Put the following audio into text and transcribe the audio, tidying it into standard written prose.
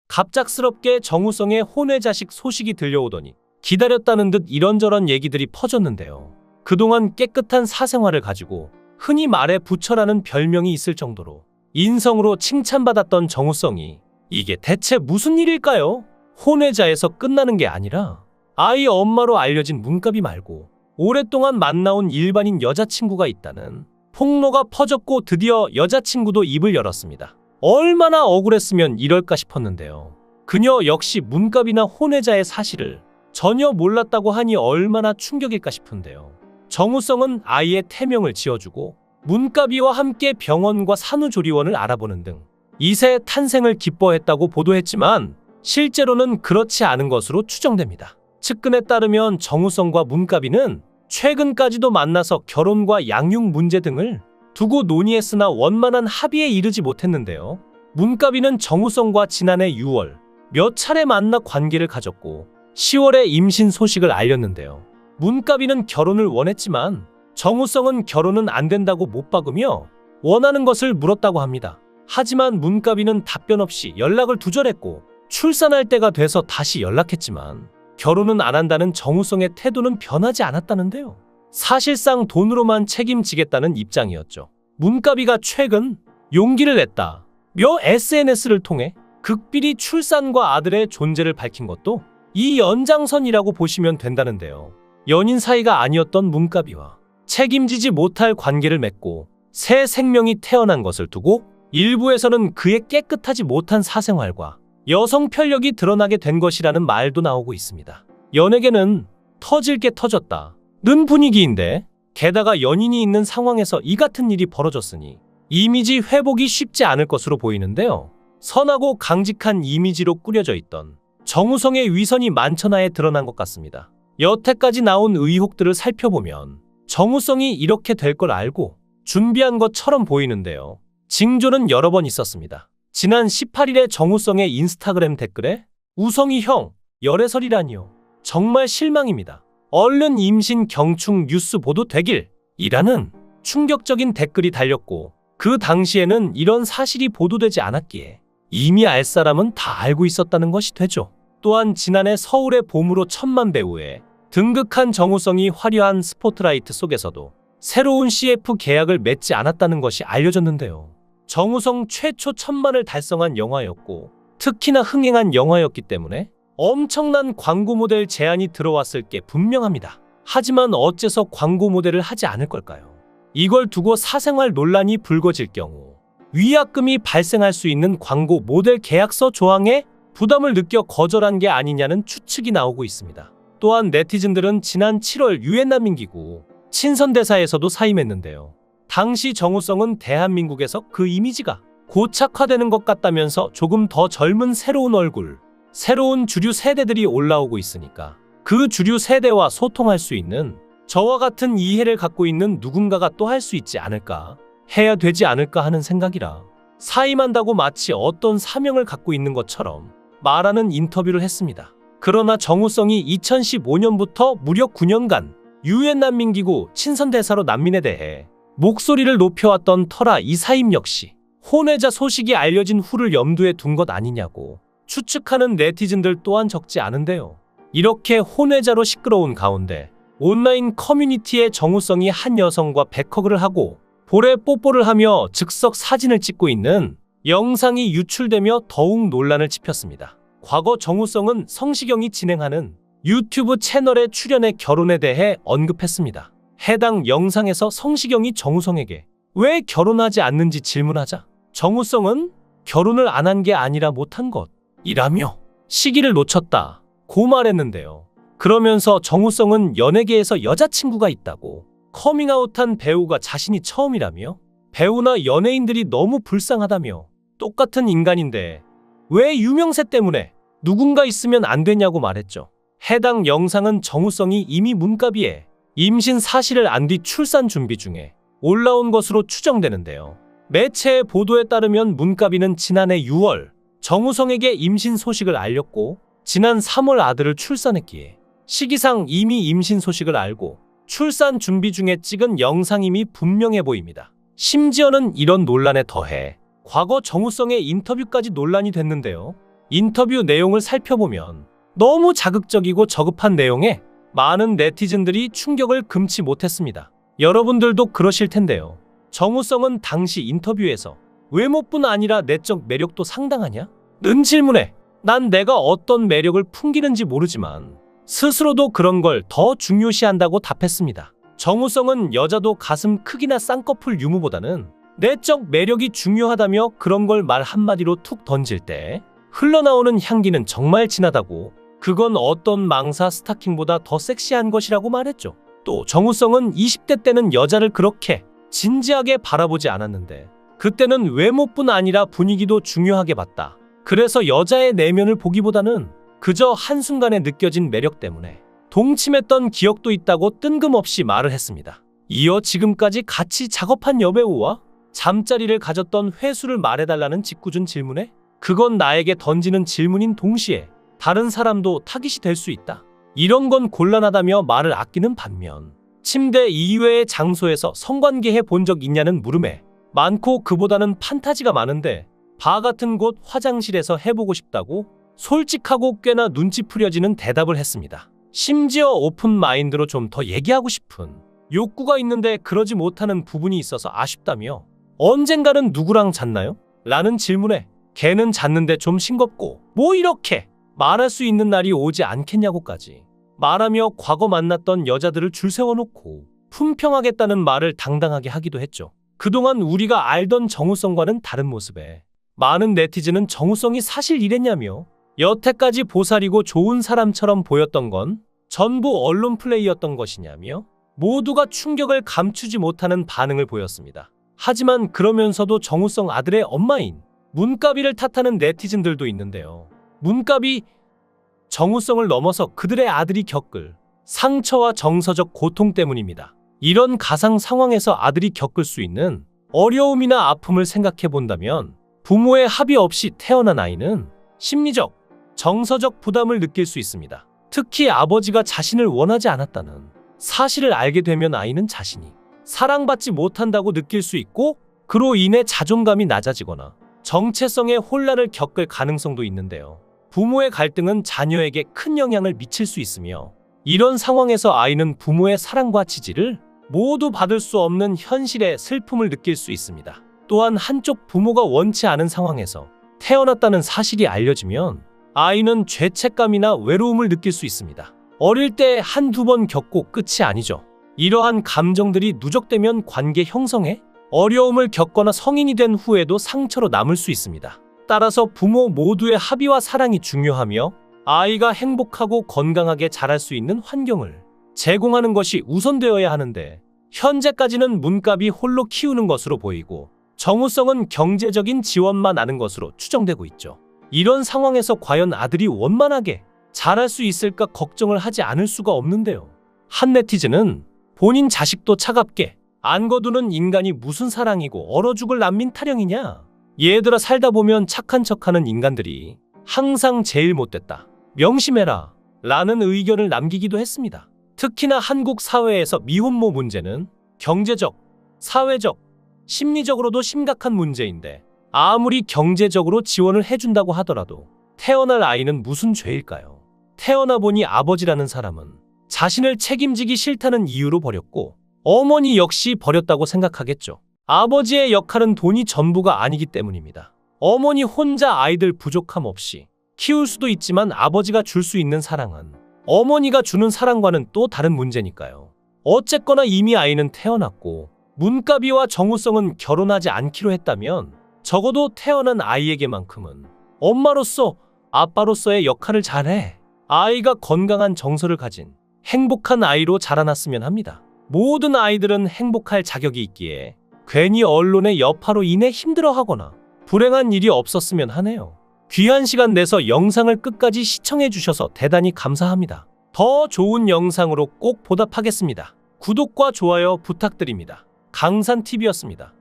갑작스럽게 정우성의 혼외자식 소식이 들려오더니 기다렸다는 듯 이런저런 얘기들이 퍼졌는데요. 그동안 깨끗한 사생활을 가지고 흔히 말해 부처라는 별명이 있을 정도로 인성으로 칭찬받았던 정우성이 이게 대체 무슨 일일까요? 혼외자에서 끝나는 게 아니라 아이 엄마로 알려진 문가비 말고 오랫동안 만나온 일반인 여자친구가 있다는 폭로가 퍼졌고 드디어 여자친구도 입을 열었습니다. 얼마나 억울했으면 이럴까 싶었는데요. 그녀 역시 문갑이나 혼외자의 사실을 전혀 몰랐다고 하니 얼마나 충격일까 싶은데요. 정우성은 아이의 태명을 지어주고 문갑이와 함께 병원과 산후조리원을 알아보는 등 2세 탄생을 기뻐했다고 보도했지만 실제로는 그렇지 않은 것으로 추정됩니다. 측근에 따르면 정우성과 문갑이는 최근까지도 만나서 결혼과 양육 문제 등을 두고 논의했으나 원만한 합의에 이르지 못했는데요. 문갑이는 정우성과 지난해 6월 몇 차례 만나 관계를 가졌고 10월에 임신 소식을 알렸는데요. 문갑이는 결혼을 원했지만 정우성은 결혼은 안 된다고 못 박으며 원하는 것을 물었다고 합니다. 하지만 문갑이는 답변 없이 연락을 두절했고 출산할 때가 돼서 다시 연락했지만 결혼은 안 한다는 정우성의 태도는 변하지 않았다는데요. 사실상 돈으로만 책임지겠다는 입장이었죠. 문갑이가 최근 용기를 냈다 며 SNS를 통해 극비리 출산과 아들의 존재를 밝힌 것도 이 연장선이라고 보시면 된다는데요. 연인 사이가 아니었던 문갑이와 책임지지 못할 관계를 맺고 새 생명이 태어난 것을 두고 일부에서는 그의 깨끗하지 못한 사생활과 여성 편력이 드러나게 된 것이라는 말도 나오고 있습니다. 연예계는 터질 게 터졌다는 분위기인데 게다가 연인이 있는 상황에서 이 같은 일이 벌어졌으니 이미지 회복이 쉽지 않을 것으로 보이는데요. 선하고 강직한 이미지로 꾸려져 있던 정우성의 위선이 만천하에 드러난 것 같습니다. 여태까지 나온 의혹들을 살펴보면 정우성이 이렇게 될 걸 알고 준비한 것처럼 보이는데요. 징조는 여러 번 있었습니다. 지난 18일에 정우성의 인스타그램 댓글에 우성이 형, 열애설이라니요. 정말 실망입니다. 얼른 임신 경축 뉴스 보도 되길 이라는 충격적인 댓글이 달렸고 그 당시에는 이런 사실이 보도되지 않았기에 이미 알 사람은 다 알고 있었다는 것이 되죠. 또한 지난해 서울의 봄으로 천만 배우에 등극한 정우성이 화려한 스포트라이트 속에서도 새로운 CF 계약을 맺지 않았다는 것이 알려졌는데요. 정우성 최초 천만을 달성한 영화였고 특히나 흥행한 영화였기 때문에 엄청난 광고 모델 제안이 들어왔을 게 분명합니다. 하지만 어째서 광고 모델을 하지 않을 걸까요? 이걸 두고 사생활 논란이 불거질 경우 위약금이 발생할 수 있는 광고 모델 계약서 조항에 부담을 느껴 거절한 게 아니냐는 추측이 나오고 있습니다. 또한 네티즌들은 지난 7월 유엔 난민기구 친선대사에서도 사임했는데요. 당시 정우성은 대한민국에서 그 이미지가 고착화되는 것 같다면서 조금 더 젊은 새로운 얼굴, 새로운 주류 세대들이 올라오고 있으니까 그 주류 세대와 소통할 수 있는 저와 같은 이해를 갖고 있는 누군가가 또 할 수 있지 않을까, 해야 되지 않을까 하는 생각이라 사임한다고 마치 어떤 사명을 갖고 있는 것처럼 말하는 인터뷰를 했습니다. 그러나 정우성이 2015년부터 무려 9년간 유엔 난민기구 친선대사로 난민에 대해 목소리를 높여왔던 터라 이 사임 역시 혼외자 소식이 알려진 후를 염두에 둔 것 아니냐고 추측하는 네티즌들 또한 적지 않은데요. 이렇게 혼외자로 시끄러운 가운데 온라인 커뮤니티에 정우성이 한 여성과 백허그를 하고 볼에 뽀뽀를 하며 즉석 사진을 찍고 있는 영상이 유출되며 더욱 논란을 짚었습니다. 과거 정우성은 성시경이 진행하는 유튜브 채널에 출연해 결혼에 대해 언급했습니다. 해당 영상에서 성시경이 정우성에게 왜 결혼하지 않는지 질문하자 정우성은 결혼을 안 한 게 아니라 못한 것이라며 시기를 놓쳤다고 말했는데요. 그러면서 정우성은 연예계에서 여자친구가 있다고 커밍아웃한 배우가 자신이 처음이라며 배우나 연예인들이 너무 불쌍하다며 똑같은 인간인데 왜 유명세 때문에 누군가 있으면 안 되냐고 말했죠. 해당 영상은 정우성이 이미 문가비에 임신 사실을 안 뒤 출산 준비 중에 올라온 것으로 추정되는데요. 매체의 보도에 따르면 문가비는 지난해 6월 정우성에게 임신 소식을 알렸고 지난 3월 아들을 출산했기에 시기상 이미 임신 소식을 알고 출산 준비 중에 찍은 영상임이 분명해 보입니다. 심지어는 이런 논란에 더해 과거 정우성의 인터뷰까지 논란이 됐는데요. 인터뷰 내용을 살펴보면 너무 자극적이고 저급한 내용에 많은 네티즌들이 충격을 금치 못했습니다. 여러분들도 그러실 텐데요. 정우성은 당시 인터뷰에서 외모뿐 아니라 내적 매력도 상당하냐? 는 질문에 난 내가 어떤 매력을 풍기는지 모르지만 스스로도 그런 걸 더 중요시한다고 답했습니다. 정우성은 여자도 가슴 크기나 쌍꺼풀 유무보다는 내적 매력이 중요하다며 그런 걸 말 한마디로 툭 던질 때 흘러나오는 향기는 정말 진하다고, 그건 어떤 망사 스타킹보다 더 섹시한 것이라고 말했죠. 또 정우성은 20대 때는 여자를 그렇게 진지하게 바라보지 않았는데 그때는 외모뿐 아니라 분위기도 중요하게 봤다. 그래서 여자의 내면을 보기보다는 그저 한순간에 느껴진 매력 때문에 동침했던 기억도 있다고 뜬금없이 말을 했습니다. 이어 지금까지 같이 작업한 여배우와 잠자리를 가졌던 횟수를 말해달라는 짓궂은 질문에 그건 나에게 던지는 질문인 동시에 다른 사람도 타깃이 될 수 있다. 이런 건 곤란하다며 말을 아끼는 반면 침대 이외의 장소에서 성관계해 본 적 있냐는 물음에 많고 그보다는 판타지가 많은데 바 같은 곳 화장실에서 해보고 싶다고 솔직하고 꽤나 눈치 풀려지는 대답을 했습니다. 심지어 오픈 마인드로 좀 더 얘기하고 싶은 욕구가 있는데 그러지 못하는 부분이 있어서 아쉽다며 언젠가는 누구랑 잤나요? 라는 질문에 걔는 잤는데 좀 싱겁고 뭐 이렇게 말할 수 있는 날이 오지 않겠냐고까지 말하며 과거 만났던 여자들을 줄 세워놓고 품평하겠다는 말을 당당하게 하기도 했죠. 그동안 우리가 알던 정우성과는 다른 모습에 많은 네티즌은 정우성이 사실 이랬냐며 여태까지 보살이고 좋은 사람처럼 보였던 건 전부 언론 플레이였던 것이냐며 모두가 충격을 감추지 못하는 반응을 보였습니다. 하지만 그러면서도 정우성 아들의 엄마인 문가비를 탓하는 네티즌들도 있는데요. 문가비, 정우성을 넘어서 그들의 아들이 겪을 상처와 정서적 고통 때문입니다. 이런 가상 상황에서 아들이 겪을 수 있는 어려움이나 아픔을 생각해 본다면 부모의 합의 없이 태어난 아이는 심리적, 정서적 부담을 느낄 수 있습니다. 특히 아버지가 자신을 원하지 않았다는 사실을 알게 되면 아이는 자신이 사랑받지 못한다고 느낄 수 있고 그로 인해 자존감이 낮아지거나 정체성의 혼란을 겪을 가능성도 있는데요. 부모의 갈등은 자녀에게 큰 영향을 미칠 수 있으며 이런 상황에서 아이는 부모의 사랑과 지지를 모두 받을 수 없는 현실의 슬픔을 느낄 수 있습니다. 또한 한쪽 부모가 원치 않은 상황에서 태어났다는 사실이 알려지면 아이는 죄책감이나 외로움을 느낄 수 있습니다. 어릴 때 한두 번 겪고 끝이 아니죠. 이러한 감정들이 누적되면 관계 형성에 어려움을 겪거나 성인이 된 후에도 상처로 남을 수 있습니다. 따라서 부모 모두의 합의와 사랑이 중요하며 아이가 행복하고 건강하게 자랄 수 있는 환경을 제공하는 것이 우선되어야 하는데 현재까지는 문갑이 홀로 키우는 것으로 보이고 정우성은 경제적인 지원만 하는 것으로 추정되고 있죠. 이런 상황에서 과연 아들이 원만하게 자랄 수 있을까 걱정을 하지 않을 수가 없는데요. 한 네티즌은 본인 자식도 차갑게 안 거두는 인간이 무슨 사랑이고 얼어 죽을 난민 타령이냐. 얘들아 살다 보면 착한 척하는 인간들이 항상 제일 못됐다. 명심해라. 라는 의견을 남기기도 했습니다. 특히나 한국 사회에서 미혼모 문제는 경제적, 사회적, 심리적으로도 심각한 문제인데 아무리 경제적으로 지원을 해준다고 하더라도 태어날 아이는 무슨 죄일까요? 태어나 보니 아버지라는 사람은 자신을 책임지기 싫다는 이유로 버렸고 어머니 역시 버렸다고 생각하겠죠. 아버지의 역할은 돈이 전부가 아니기 때문입니다. 어머니 혼자 아이들 부족함 없이 키울 수도 있지만 아버지가 줄 수 있는 사랑은 어머니가 주는 사랑과는 또 다른 문제니까요. 어쨌거나 이미 아이는 태어났고 문가비와 정우성은 결혼하지 않기로 했다면 적어도 태어난 아이에게만큼은 엄마로서 아빠로서의 역할을 잘해 아이가 건강한 정서를 가진 행복한 아이로 자라났으면 합니다. 모든 아이들은 행복할 자격이 있기에 괜히 언론의 여파로 인해 힘들어하거나 불행한 일이 없었으면 하네요. 귀한 시간 내서 영상을 끝까지 시청해 주셔서 대단히 감사합니다. 더 좋은 영상으로 꼭 보답하겠습니다. 구독과 좋아요 부탁드립니다. 강산TV였습니다.